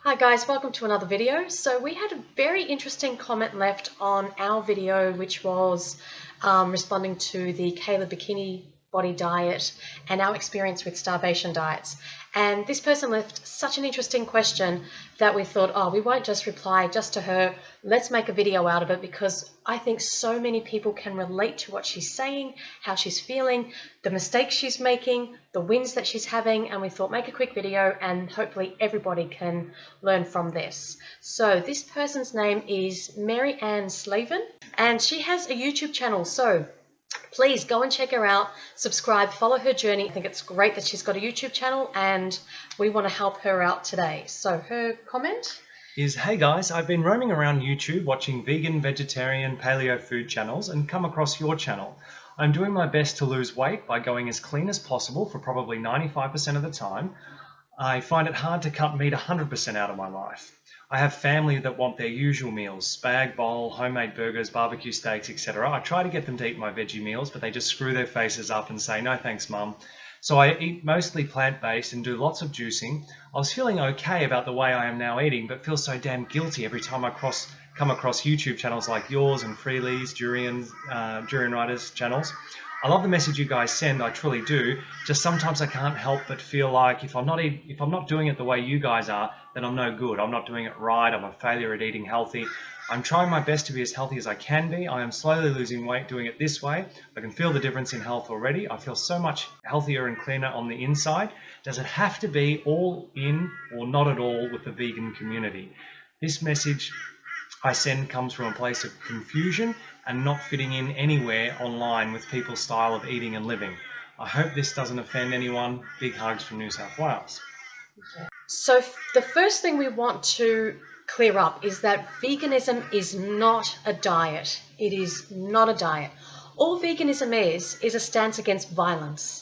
Hi guys, welcome to another video. So we had a very interesting comment left on our video, which was responding to the Kayla Bikini Body diet and our experience with starvation diets. And this person left such an interesting question that we thought, oh, we won't just reply just to her. Let's make a video out of it because I think so many people can relate to what she's saying, how she's feeling, the mistakes she's making, the wins that she's having, and we thought make a quick video and hopefully everybody can learn from this. So this person's name is Mary Ann Slavin and she has a YouTube channel. So please go and check her out, subscribe, follow her journey. I think it's great that she's got a YouTube channel and we want to help her out today. So her comment is, hey guys, I've been roaming around YouTube watching vegan, vegetarian, paleo food channels and come across your channel. I'm doing my best to lose weight by going as clean as possible for probably 95% of the time. I find it hard to cut meat 100% out of my life. I have family that want their usual meals, spag bowl, homemade burgers, barbecue steaks, etc. I try to get them to eat my veggie meals, but they just screw their faces up and say, no thanks, mum. So I eat mostly plant-based and do lots of juicing. I was feeling okay about the way I am now eating, but feel so damn guilty every time I come across YouTube channels like yours and Freely's, Durian Riders channels. I love the message you guys send, I truly do. Just sometimes I can't help but feel like if I'm not doing it the way you guys are, then I'm no good. I'm not doing it right. I'm a failure at eating healthy. I'm trying my best to be as healthy as I can be. I am slowly losing weight doing it this way. I can feel the difference in health already. I feel so much healthier and cleaner on the inside. Does it have to be all in or not at all with the vegan community? This message I send comes from a place of confusion and not fitting in anywhere online with people's style of eating and living. I hope this doesn't offend anyone. Big hugs from New South Wales. So the first thing we want to clear up is that veganism is not a diet. It is not a diet. All veganism is a stance against violence.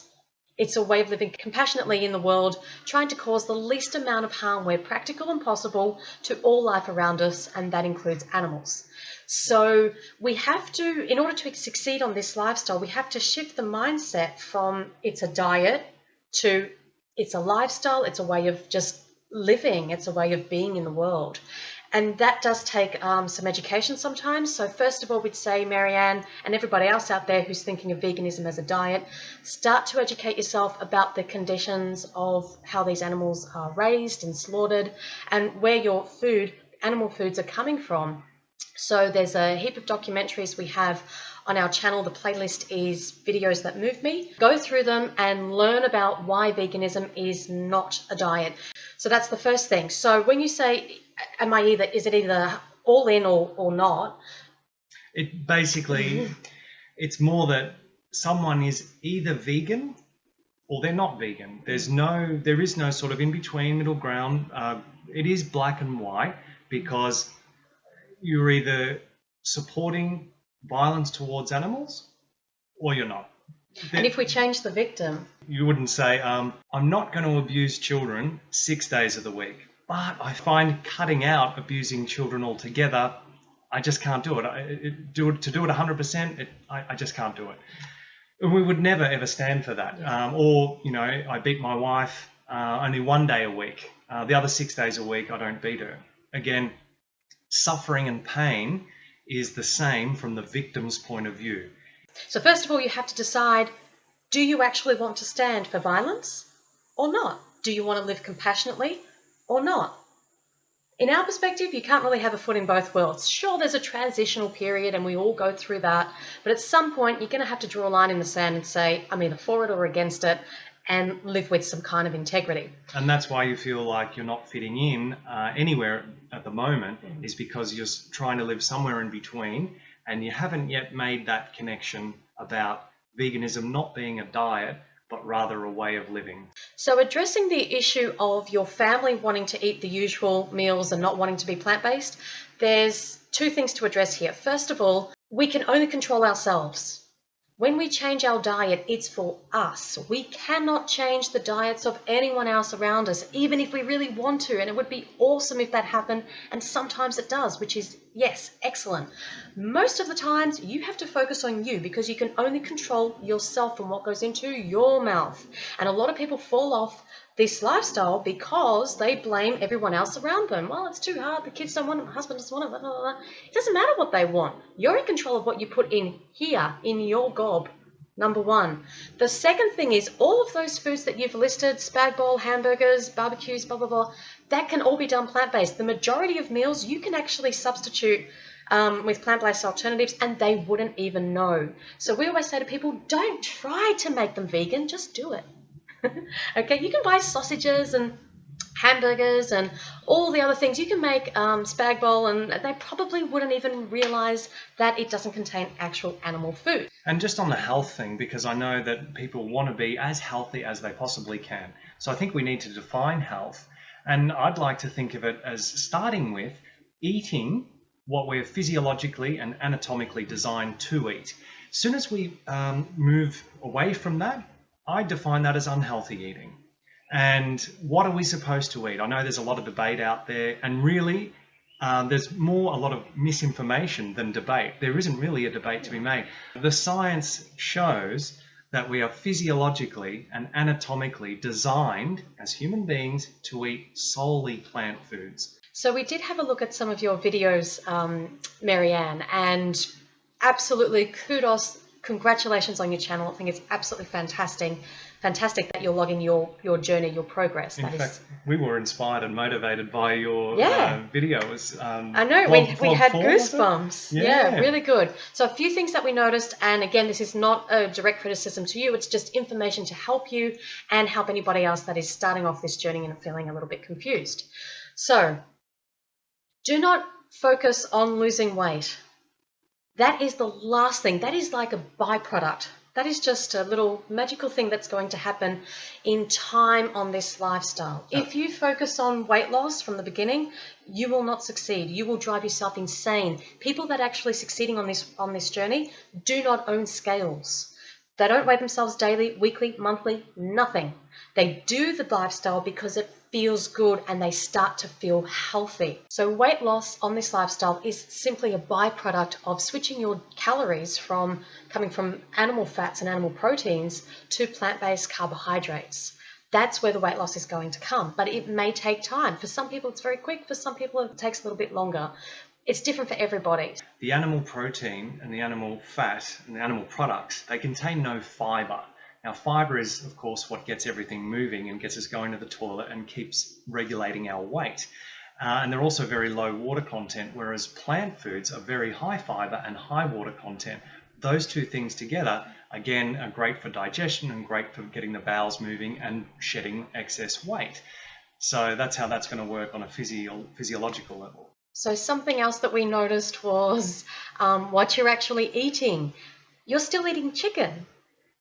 It's a way of living compassionately in the world, trying to cause the least amount of harm where practical and possible to all life around us, and that includes animals. So we have to, in order to succeed on this lifestyle, we have to shift the mindset from it's a diet to it's a lifestyle, it's a way of just living, it's a way of being in the world. And that does take some education sometimes. So first of all, we'd say, Marianne, and everybody else out there who's thinking of veganism as a diet, start to educate yourself about the conditions of how these animals are raised and slaughtered and where your animal foods are coming from. So there's a heap of documentaries we have on our channel. The playlist is Videos That Move Me. Go through them and learn about why veganism is not a diet. So that's the first thing. So when you say, is it either all in or not? It basically, it's more that someone is either vegan or they're not vegan. There is no sort of in-between middle ground. It is black and white because you're either supporting violence towards animals or you're not. And if we change the victim? You wouldn't say, I'm not going to abuse children 6 days of the week, but I find cutting out abusing children altogether, I just can't do it. To do it 100%, I just can't do it. And we would never ever stand for that. I beat my wife only 1 day a week. The other 6 days a week, I don't beat her. Again, suffering and pain is the same from the victim's point of view. So first of all, you have to decide, do you actually want to stand for violence or not? Do you want to live compassionately or not? In our perspective, you can't really have a foot in both worlds. Sure, there's a transitional period and we all go through that, but at some point you're going to have to draw a line in the sand and say, I'm either for it or against it, and live with some kind of integrity. And that's why you feel like you're not fitting in anywhere at the moment, is because you're trying to live somewhere in between and you haven't yet made that connection about veganism not being a diet, but rather a way of living. So addressing the issue of your family wanting to eat the usual meals and not wanting to be plant-based, there's two things to address here. First of all, we can only control ourselves. When we change our diet, it's for us. We cannot change the diets of anyone else around us, even if we really want to. And it would be awesome if that happened. And sometimes it does, which is, yes, excellent. Most of the times you have to focus on you because you can only control yourself and what goes into your mouth. And a lot of people fall off this lifestyle because they blame everyone else around them. Well, it's too hard. The kids don't want it. My husband doesn't want it. Blah, blah, blah. It doesn't matter what they want. You're in control of what you put in here, in your gob. Number one. The second thing is all of those foods that you've listed, spag bol, hamburgers, barbecues, blah, blah, blah, that can all be done plant-based. The majority of meals you can actually substitute with plant-based alternatives and they wouldn't even know. So we always say to people, don't try to make them vegan, just do it. Okay, you can buy sausages and hamburgers and all the other things. You can make spag bol and they probably wouldn't even realize that it doesn't contain actual animal food. And just on the health thing, because I know that people want to be as healthy as they possibly can. So I think we need to define health. And I'd like to think of it as starting with eating what we're physiologically and anatomically designed to eat. As soon as we move away from that, I define that as unhealthy eating. And what are we supposed to eat? I know there's a lot of debate out there, and really there's a lot of misinformation than debate. There isn't really a debate to be made. The science shows that we are physiologically and anatomically designed as human beings to eat solely plant foods. So we did have a look at some of your videos, Marianne, and absolutely kudos, congratulations on your channel. I think it's absolutely fantastic that you're logging your journey, your progress. In fact, we were inspired and motivated by your videos. I know, we had goosebumps. Yeah, really good. So a few things that we noticed, and again, this is not a direct criticism to you, it's just information to help you and help anybody else that is starting off this journey and feeling a little bit confused. So, do not focus on losing weight. That is the last thing. That is like a byproduct. That is just a little magical thing that's going to happen in time on this lifestyle. If you focus on weight loss from the beginning, you will not succeed. You will drive yourself insane. People that are actually succeeding on this journey do not own scales. They don't weigh themselves daily, weekly, monthly, nothing. They do the lifestyle because it feels good and they start to feel healthy. So weight loss on this lifestyle is simply a byproduct of switching your calories from coming from animal fats and animal proteins to plant-based carbohydrates. That's where the weight loss is going to come, but it may take time. For some people, it's very quick. For some people, it takes a little bit longer. It's different for everybody. The animal protein and the animal fat and the animal products, they contain no fiber. Now, fiber is, of course, what gets everything moving and gets us going to the toilet and keeps regulating our weight. And they're also very low water content, whereas plant foods are very high fiber and high water content. Those two things together, again, are great for digestion and great for getting the bowels moving and shedding excess weight. So that's how that's going to work on a physiological level. So something else that we noticed was what you're actually eating. You're still eating chicken.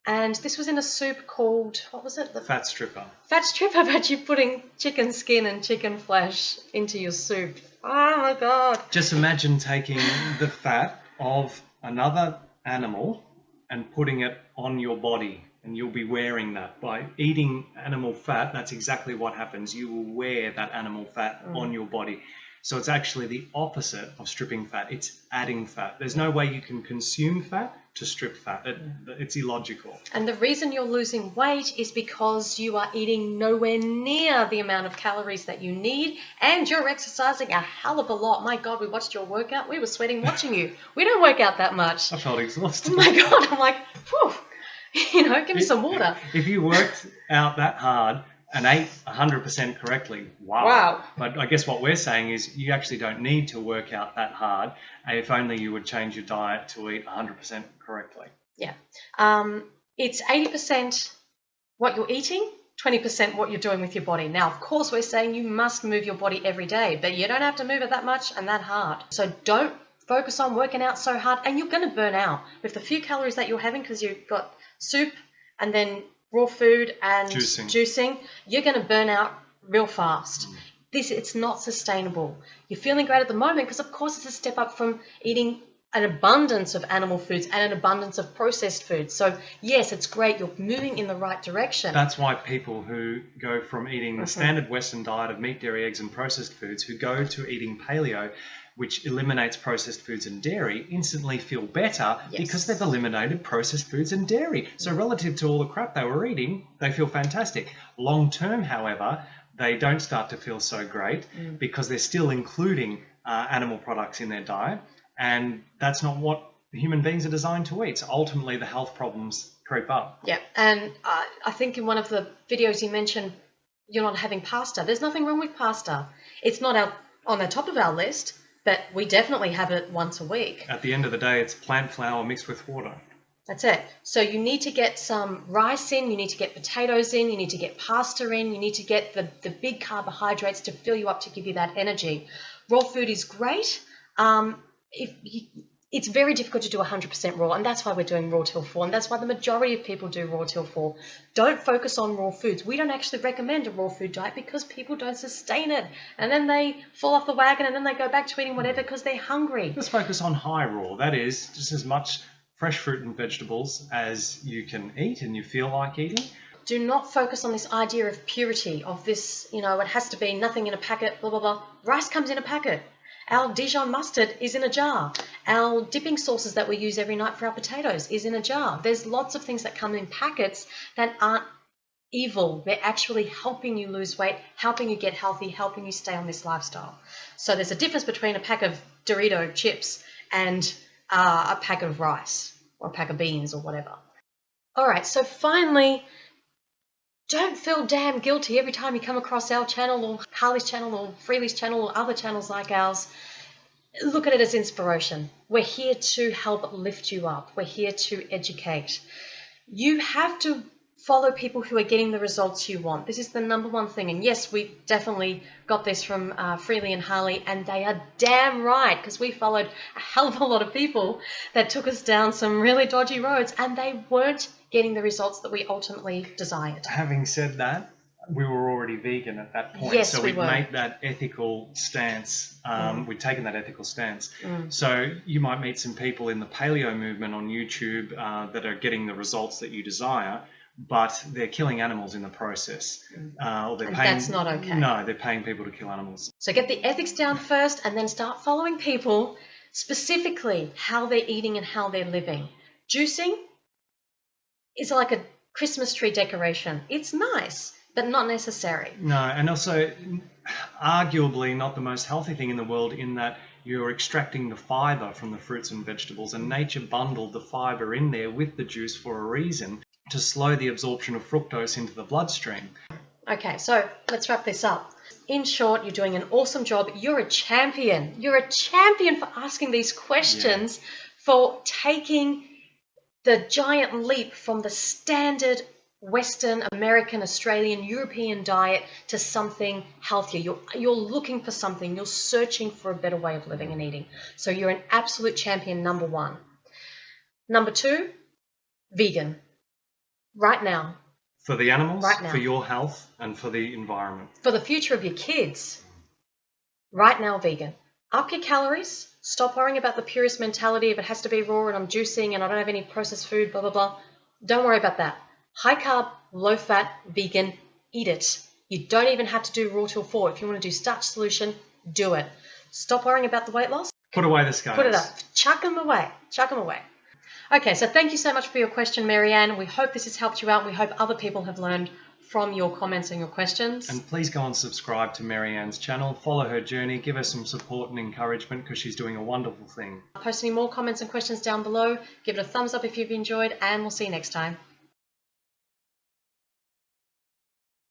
And this was in a soup called, what was it? Fat stripper. Fat stripper, but you're putting chicken skin and chicken flesh into your soup. Oh my God. Just imagine taking the fat of another animal and putting it on your body, and you'll be wearing that. By eating animal fat, that's exactly what happens. You will wear that animal fat on your body. So it's actually the opposite of stripping fat. It's adding fat. There's no way you can consume fat to strip fat. It's illogical. And the reason you're losing weight is because you are eating nowhere near the amount of calories that you need, and you're exercising a hell of a lot. My God, we watched your workout. We were sweating watching you. We don't work out that much. I felt exhausted. Oh my God, I'm like, whew, give me some water. If you worked out that hard and ate 100% correctly, wow. But I guess what we're saying is you actually don't need to work out that hard, if only you would change your diet to eat 100% correctly. Yeah. It's 80% what you're eating, 20% what you're doing with your body. Now, of course, we're saying you must move your body every day, but you don't have to move it that much and that hard. So don't focus on working out so hard, and you're going to burn out with the few calories that you're having because you've got soup and then raw food and juicing, you're going to burn out real fast. It's not sustainable. You're feeling great at the moment because, of course, it's a step up from eating an abundance of animal foods and an abundance of processed foods. So yes, it's great. You're moving in the right direction. That's why people who go from eating the standard Western diet of meat, dairy, eggs, and processed foods, who go to eating paleo, which eliminates processed foods and dairy, instantly feel better because they've eliminated processed foods and dairy. So relative to all the crap they were eating, they feel fantastic. Long term, however, they don't start to feel so great because they're still including animal products in their diet. And that's not what human beings are designed to eat. So ultimately, the health problems creep up. Yeah, and I think in one of the videos you mentioned you're not having pasta. There's nothing wrong with pasta. It's not on the top of our list, but we definitely have it once a week. At the end of the day, it's plant flour mixed with water. That's it. So you need to get some rice in, you need to get potatoes in, you need to get pasta in, you need to get the big carbohydrates to fill you up to give you that energy. Raw food is great. It's very difficult to do 100% raw, and that's why we're doing raw till 4, and that's why the majority of people do raw till 4. Don't focus on raw foods. We don't actually recommend a raw food diet because people don't sustain it, and then they fall off the wagon, and then they go back to eating whatever because they're hungry. Let's focus on high raw. That is just as much fresh fruit and vegetables as you can eat and you feel like eating. Do not focus on this idea of purity, of this, it has to be nothing in a packet, blah, blah, blah. Rice comes in a packet. Our Dijon mustard is in a jar. Our dipping sauces that we use every night for our potatoes is in a jar. There's lots of things that come in packets that aren't evil. They're actually helping you lose weight, helping you get healthy, helping you stay on this lifestyle. So there's a difference between a pack of Dorito chips and a pack of rice or a pack of beans or whatever. All right, so finally, don't feel damn guilty every time you come across our channel or Harley's channel or Freely's channel or other channels like ours. Look at it as inspiration. We're here to help lift you up. We're here to educate. You have to follow people who are getting the results you want. This is the number one thing. And yes, we definitely got this from Freely and Harley, and they are damn right, because we followed a hell of a lot of people that took us down some really dodgy roads, and they weren't getting the results that we ultimately desired. Having said that, we were already vegan at that point. Yes, so we we'd were. made that ethical stance. We'd taken that ethical stance. So you might meet some people in the paleo movement on YouTube that are getting the results that you desire, but they're killing animals in the process. Or they're paying, that's not okay. No, they're paying people to kill animals. So get the ethics down first and then start following people, specifically how they're eating and how they're living. Juicing is like a Christmas tree decoration. It's nice, but not necessary. No, and also arguably not the most healthy thing in the world, in that you're extracting the fiber from the fruits and vegetables, and nature bundled the fiber in there with the juice for a reason, to slow the absorption of fructose into the bloodstream. Okay, so let's wrap this up. In short, you're doing an awesome job. You're a champion. You're a champion for asking these questions, for taking the giant leap from the standard Western, American, Australian, European diet to something healthier. You're looking for something. You're searching for a better way of living and eating. So you're an absolute champion, number one. Number two, vegan. Right now. For the animals, right now. For your health, and for the environment. For the future of your kids. Right now, vegan. Up your calories. Stop worrying about the purist mentality of it has to be raw and I'm juicing and I don't have any processed food, blah, blah, blah. Don't worry about that. High carb, low fat, vegan, eat it. You don't even have to do raw till 4. If you want to do starch solution, do it. Stop worrying about the weight loss. Put away the scales. Put it up. Chuck them away. Chuck them away. Okay, so thank you so much for your question, Marianne. We hope this has helped you out. We hope other people have learned from your comments and your questions. And please go and subscribe to Marianne's channel. Follow her journey. Give her some support and encouragement, because she's doing a wonderful thing. Post any more comments and questions down below. Give it a thumbs up if you've enjoyed, and we'll see you next time.